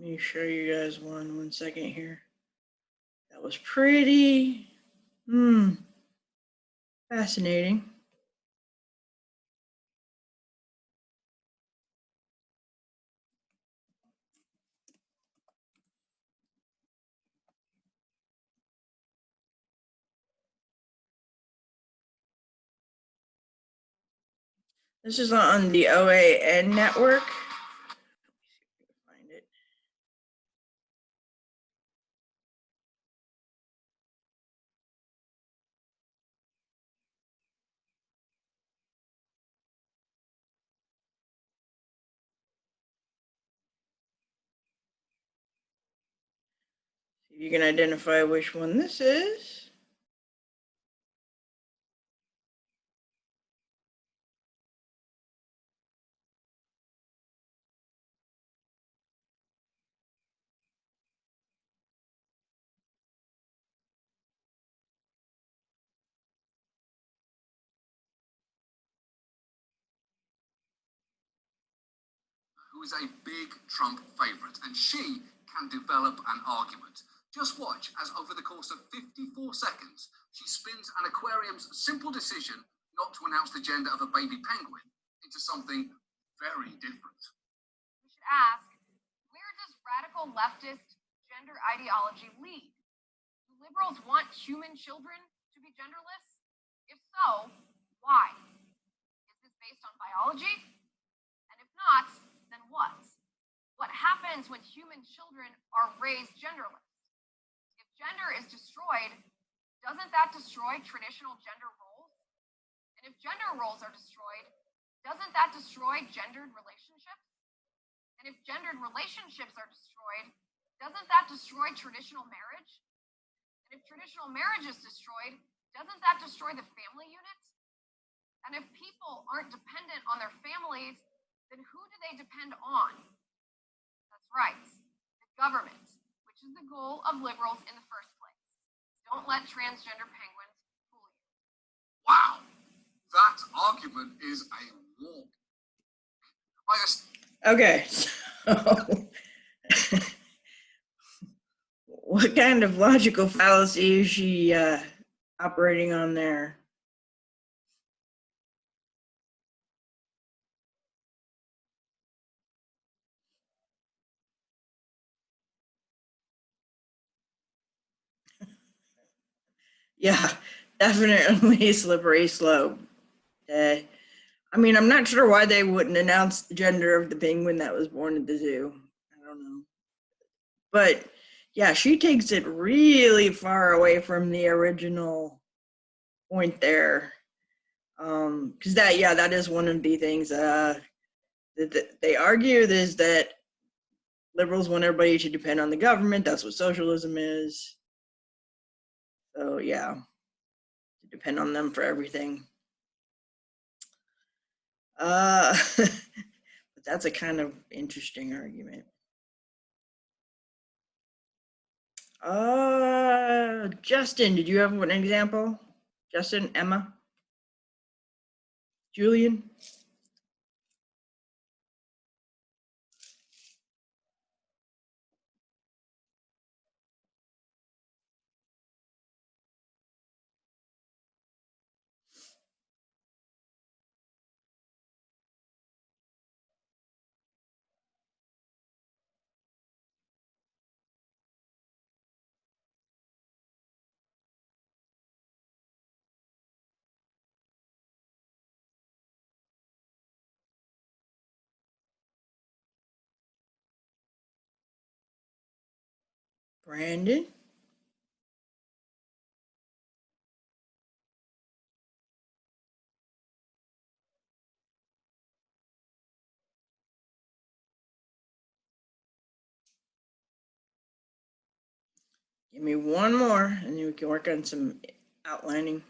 me show you guys one second here. That was pretty fascinating. This is on the OAN network. Find it. See if you can identify which one this is. Who is a big Trump favorite, and she can develop an argument. Just watch as over the course of 54 seconds, she spins an aquarium's simple decision not to announce the gender of a baby penguin into something very different. We should ask, where does radical leftist gender ideology lead? Do liberals want human children to be genderless? If so, why? Is this based on biology? And if not, then what? What happens when human children are raised genderless? If gender is destroyed, doesn't that destroy traditional gender roles? And if gender roles are destroyed, doesn't that destroy gendered relationships? And if gendered relationships are destroyed, doesn't that destroy traditional marriage? And if traditional marriage is destroyed, doesn't that destroy the family unit? And if people aren't dependent on their families, then who do they depend on? That's right, the government, which is the goal of liberals in the first place. Don't let transgender penguins fool you. Wow, that argument is a walk. Okay, so what kind of logical fallacy is she operating on there? Yeah, definitely slippery slope. I mean, I'm not sure why they wouldn't announce the gender of the penguin that was born at the zoo. I don't know. But yeah, she takes it really far away from the original point there. Because that is one of the things that they argue is that liberals want everybody to depend on the government. That's what socialism is. So yeah, to depend on them for everything. But that's a kind of interesting argument. Justin, did you have an example? Justin, Emma, Julian? Brandon? Give me one more, and then we can work on some outlining.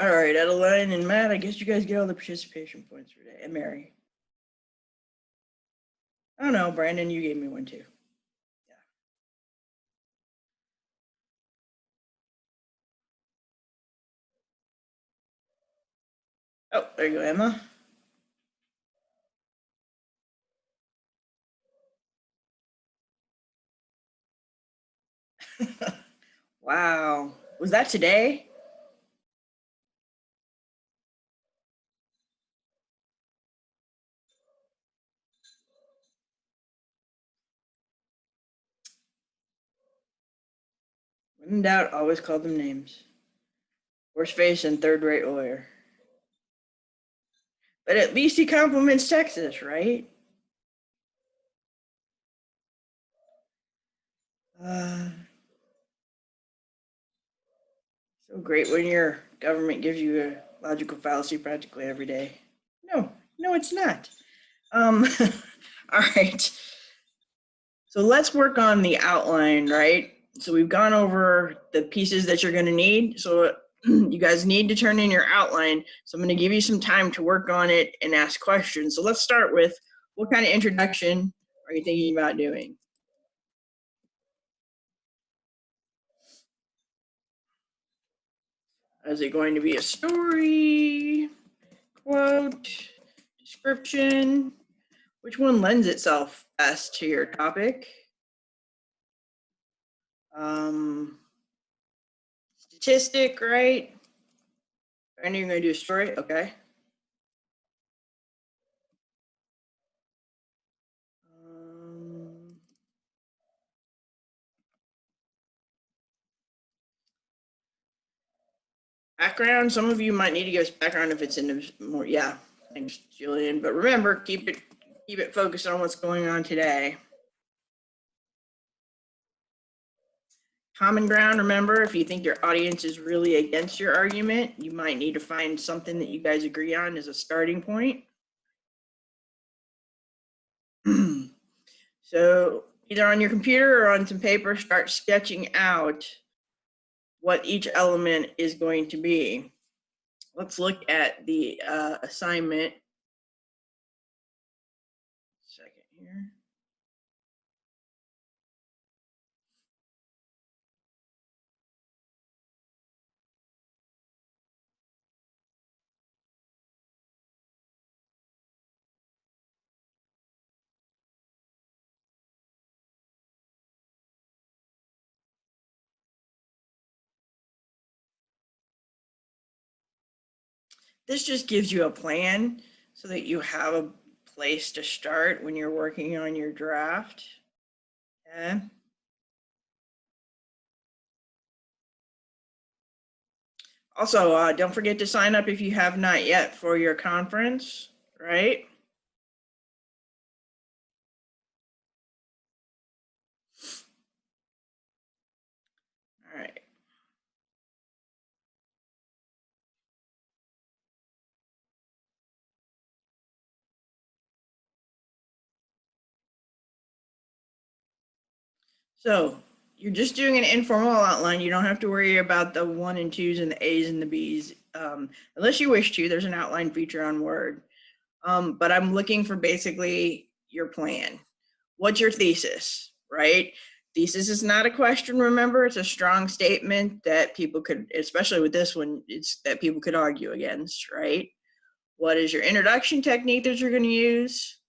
All right, Adeline and Matt, I guess you guys get all the participation points for today. And Mary. Oh no, Brandon, you gave me one too. Oh, there you go, Emma. Wow. Was that today? When in doubt, always call them names. Worst face and third-rate lawyer. But at least he compliments Texas, right? So great when your government gives you a logical fallacy practically every day. No, it's not. All right. So let's work on the outline, right? So we've gone over the pieces that you're going to need. So you guys need to turn in your outline. So I'm going to give you some time to work on it and ask questions. So let's start with, what kind of introduction are you thinking about doing? Is it going to be a story, quote, description? Which one lends itself best to your topic? Statistic, right? And you're going to do a story, okay. Background, some of you might need to give us background if it's in more, yeah, thanks, Julian. But remember, keep it focused on what's going on today. Common ground, remember, if you think your audience is really against your argument, you might need to find something that you guys agree on as a starting point. So either on your computer or on some paper, start sketching out what each element is going to be. Let's look at the assignment. Second here. This just gives you a plan so that you have a place to start when you're working on your draft. Okay. Also, don't forget to sign up if you have not yet for your conference, right? All right. So you're just doing an informal outline. You don't have to worry about the 1 and 2s and the A's and the B's. Unless you wish to, there's an outline feature on Word. But I'm looking for basically your plan. What's your thesis, right? Thesis is not a question, remember, it's a strong statement that people could, especially with this one, it's that people could argue against, right? What is your introduction technique that you're going to use?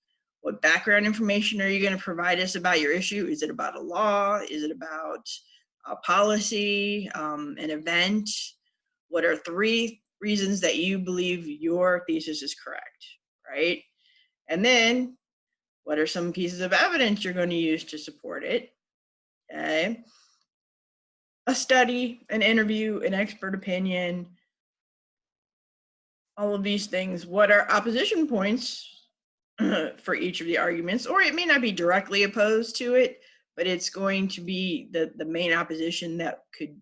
What background information are you going to provide us about your issue? Is it about a law? Is it about a policy, an event? What are 3 reasons that you believe your thesis is correct, right? And then what are some pieces of evidence you're going to use to support it? Okay. A study, an interview, an expert opinion, all of these things. What are opposition points for each of the arguments? Or it may not be directly opposed to it, but it's going to be the main opposition that could,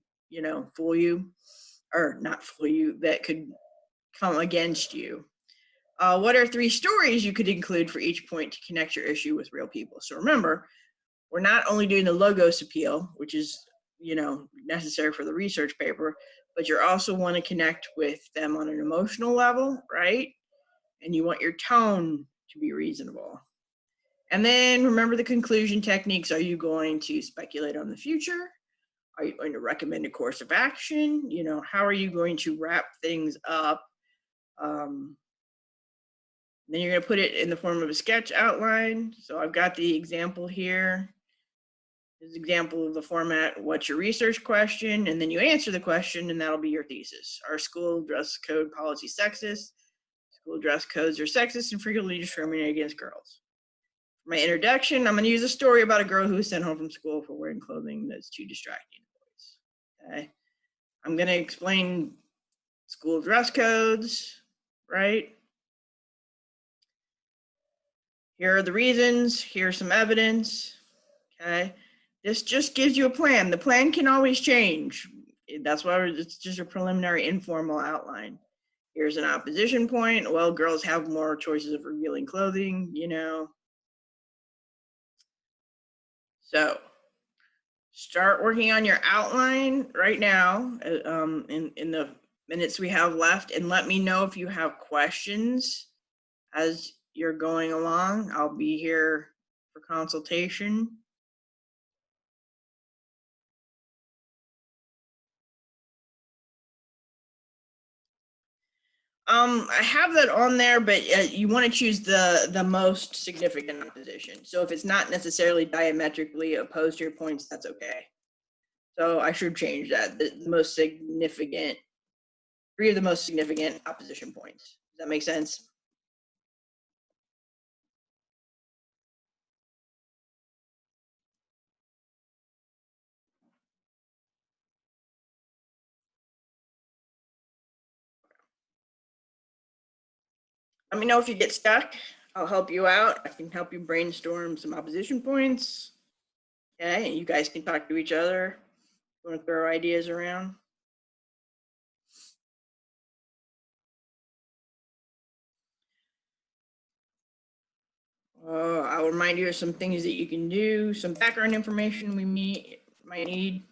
fool you, or not fool you, that could come against you. What are 3 stories you could include for each point to connect your issue with real people? So remember, we're not only doing the logos appeal, which is, necessary for the research paper, but you also want to connect with them on an emotional level, right? And you want your tone to be reasonable. And then remember the conclusion techniques. Are you going to speculate on the future? Are you going to recommend a course of action? You know, how are you going to wrap things up? Then you're going to put it in the form of a sketch outline. So I've got the example here. This is an example of the format. What's your research question? And then you answer the question, and that'll be your thesis. Are school dress code policy sexist? School dress codes are sexist and frequently discriminate against girls. For my introduction, I'm going to use a story about a girl who was sent home from school for wearing clothing that's too distracting to boys. Okay. I'm going to explain school dress codes, right? Here are the reasons. Here's some evidence. Okay. This just gives you a plan. The plan can always change. That's why it's just a preliminary informal outline. Here's an opposition point. Well, girls have more choices of revealing clothing, you know. So start working on your outline right now in the minutes we have left, and let me know if you have questions as you're going along. I'll be here for consultation. I have that on there, but you want to choose the most significant opposition. So if it's not necessarily diametrically opposed to your points, that's okay. So I should change that. The most significant, 3 of the most significant opposition points. Does that make sense? Let me know if you get stuck. I'll help you out. I can help you brainstorm some opposition points. Okay, and you guys can talk to each other. You want to throw ideas around? I'll remind you of some things that you can do, some background information we might need.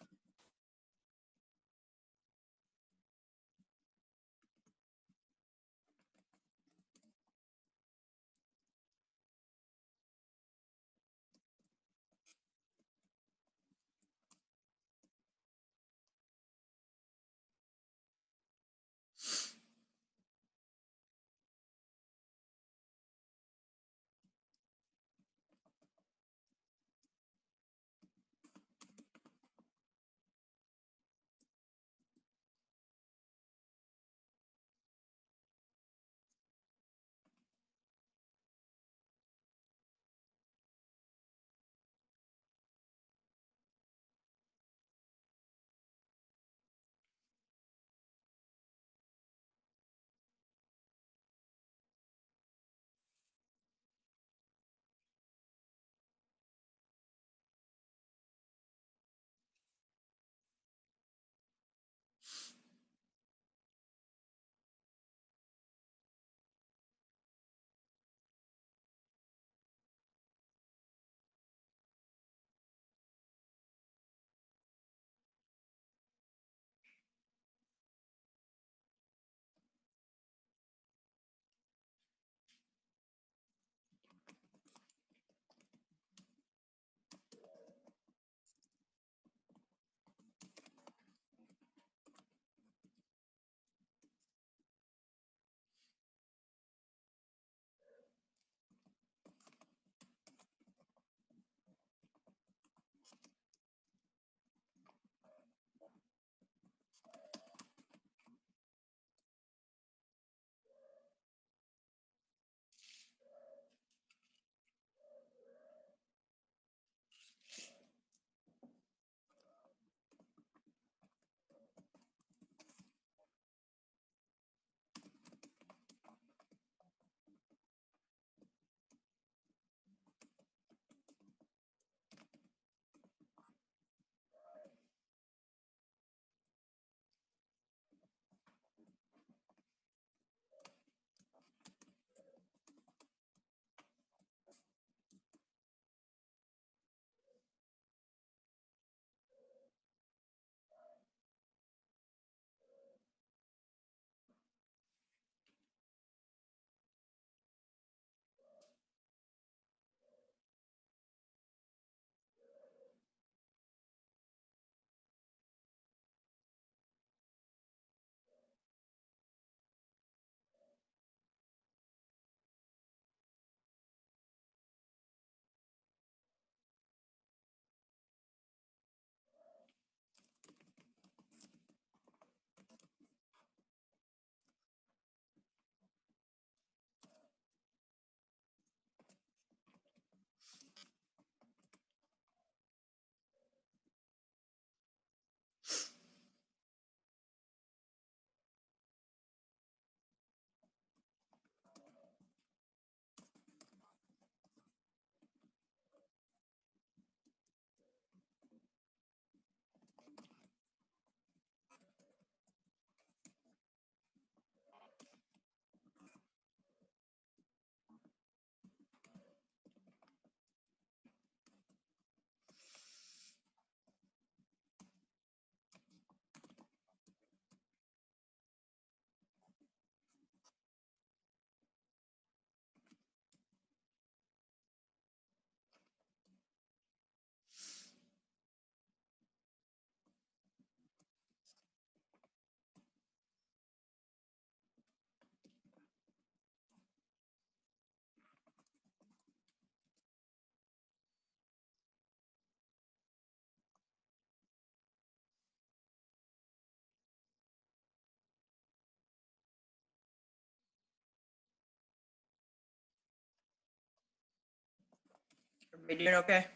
We doing okay?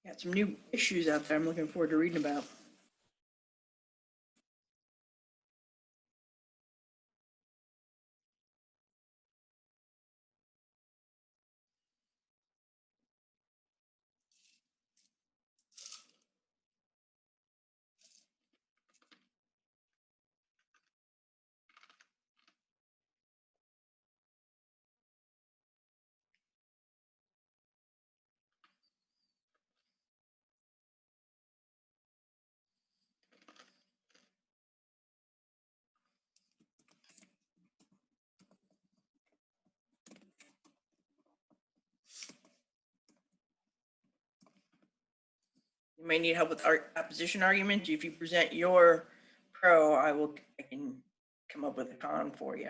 Got some new issues out there I'm looking forward to reading about. You may need help with opposition arguments. If you present your pro, I can come up with a con for you.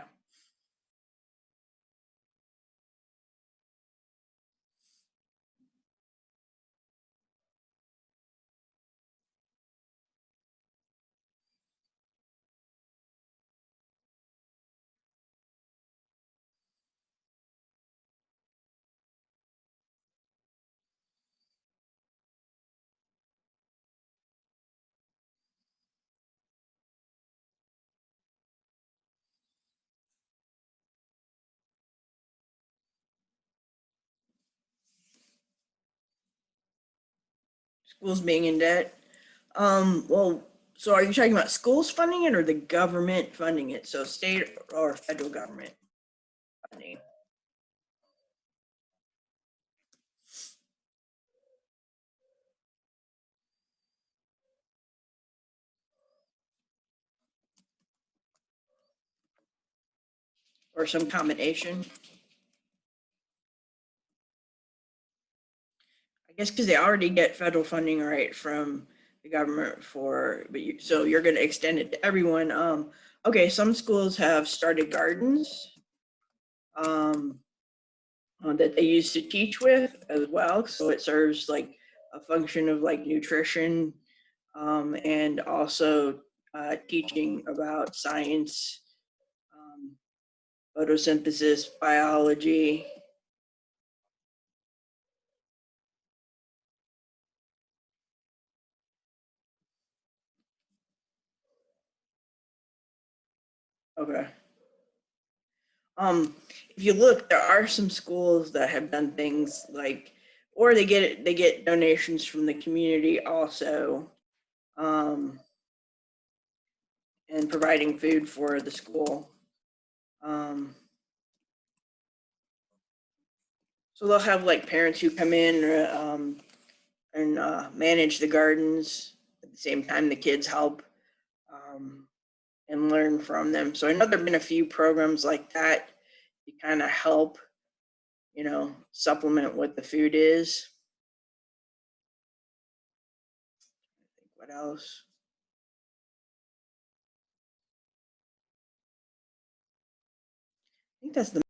Schools being in debt. Well, so are you talking about schools funding it or the government funding it? So state or federal government funding? Or some combination? I guess because they already get federal funding, right, from the government so you're going to extend it to everyone. Okay, some schools have started gardens um, that they used to teach with as well. So it serves like a function of like nutrition and also teaching about science, um, photosynthesis, biology. Okay. Um, if you look, there are some schools that have done things like, or they get donations from the community also, um, and providing food for the school. So they'll have like parents who come in and manage the gardens at the same time the kids help um, and learn from them. So I know there've been a few programs like that to kind of help, supplement what the food is. What else? I think that's the